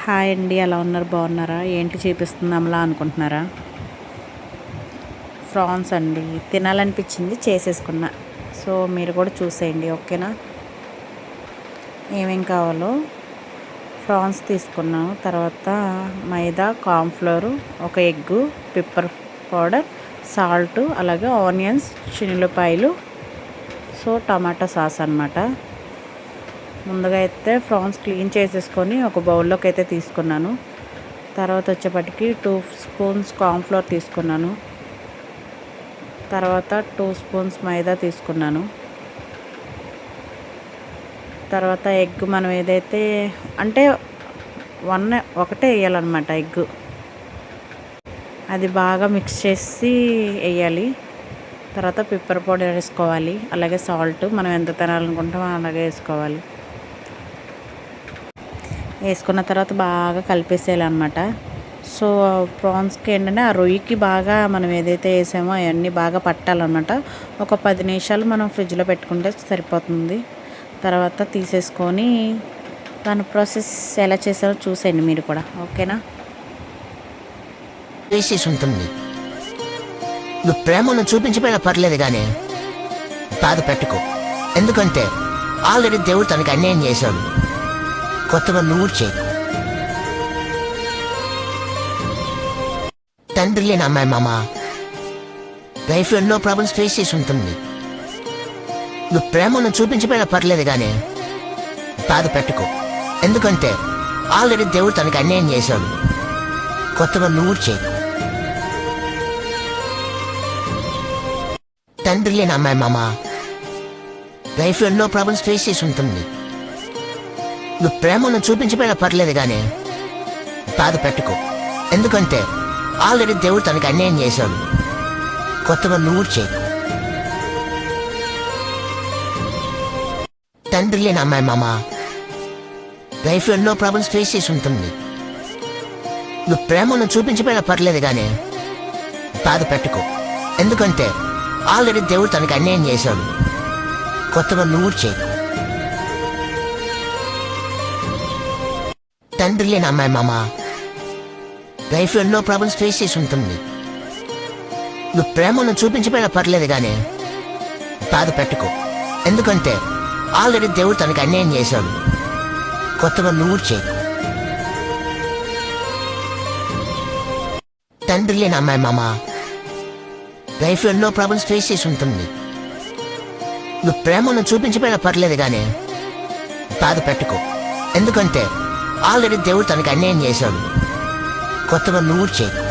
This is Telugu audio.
హాయ్ అండి, ఎలా ఉన్నారు? బాగున్నారా? ఏంటి చూపిస్తుందాంలా అనుకుంటున్నారా? ఫ్రాన్స్ అండి, తినాలనిపించింది చేసేసుకున్నా. సో మీరు కూడా చూసేయండి, ఓకేనా? ఏమేం కావాలో ఫ్రాన్స్ తీసుకున్నాను. తర్వాత మైదా, కార్న్ఫ్లోరు, ఒక ఎగ్గు, పెప్పర్ పౌడర్, సాల్ట్, అలాగే ఆనియన్స్, చిన్నులపాయలు, సో టమాటా సాస్ అన్నమాట. ముందుగా అయితే ఫ్రాన్స్ క్లీన్ చేసేసుకొని ఒక బౌల్లోకి అయితే తీసుకున్నాను. తర్వాత వచ్చేపటికి 2 స్పూన్స్ కార్న్ఫ్లోర్ తీసుకున్నాను. తర్వాత 2 స్పూన్స్ మైదా తీసుకున్నాను. తర్వాత ఎగ్ మనం ఏదైతే అంటే ఒకటే వేయాలన్నమాట ఎగ్. అది బాగా మిక్స్ చేసి వేయాలి. తర్వాత పెప్పర్ పౌడర్ వేసుకోవాలి, అలాగే సాల్ట్ మనం ఎంత తినాలనుకుంటామో అలాగే వేసుకోవాలి. వేసుకున్న తర్వాత బాగా కలిపేసేయాలన్నమాట. సో ప్రాన్స్కి ఏంటంటే ఆ రొయ్యకి బాగా మనం ఏదైతే వేసామో అవన్నీ బాగా పట్టాలన్నమాట. ఒక 10 నిమిషాలు మనం ఫ్రిడ్జ్లో పెట్టుకుంటే సరిపోతుంది. తర్వాత తీసేసుకొని దాని ప్రాసెస్ ఎలా చేసారో చూసేయండి మీరు కూడా, ఓకేనా? వేసేసి ఉంటుంది. నువ్వు ప్రేమను చూపించపోయినా పర్లేదు కానీ బాధ పెట్టుకో. ఎందుకంటే ఆల్రెడీ దేవుడు తనకి అన్యాయం చేశాడు. కొత్తగా నువ్వు చేయకు. తండ్రి లేని అమ్మాయి మామ లైఫ్ ఎన్నో ప్రాబ్లమ్స్ ఫేస్ చేసి ఉంటుంది. నువ్వు ప్రేమను చూపించపోయినా పర్లేదు కానీ బాధ పెట్టుకో. ఎందుకంటే ఆల్రెడీ దేవుడు తనకి అన్యాయం చేశాడు. కొత్తగా నువ్వు చేయకు. తండ్రి లేని అమ్మాయి మామ లైఫ్ ఎన్నో ప్రాబ్లమ్స్ ఫేస్ చేసి ఉంటుంది. నువ్వు ప్రేమను చూపించపోయినా పర్లేదు కానీ బాధ పెట్టుకో. ఎందుకంటే ఆల్రెడీ దేవుడు తనకి అన్యాయం చేశాడు. కొత్తగా నువ్వు చేయకు. తండ్రి లేని అమ్మాయి మామ లైఫ్ ఎన్నో ప్రాబ్లమ్స్ ఫేస్ చేసి ఉంటుంది. నువ్వు ప్రేమను చూపించపోయినా పర్లేదు కానీ బాధ పెట్టుకో. ఎందుకంటే ఆల్రెడీ దేవుడు తనకి అన్యాయం చేశాడు. కొత్తగా నువ్వు చేయకు. తండ్రి లేని అమ్మాయి మామ లైఫ్ ఎన్నో ప్రాబ్లమ్స్ ఫేస్ చేసి ఉంటుంది. నువ్వు ప్రేమను చూపించపోయినా పర్లేదు కానీ బాధ పెట్టుకో. ఎందుకంటే ఆల్రెడీ దేవుడు తనకి అన్యాయం చేశాడు. కొత్తగా నువ్వు చేయకు. తండ్రి లేని అమ్మాయి మామ లైఫ్ ఎన్నో ప్రాబ్లమ్స్ ఫేస్ చేసి ఉంటుంది. నువ్వు ప్రేమను చూపించపోయినా పర్లేదు కానీ బాధ పెట్టుకో. ఎందుకంటే ఆల్రెడీ దేవుడు తనకి అన్యాయం చేశాడు. కొత్తగా నువ్వు చేయకు.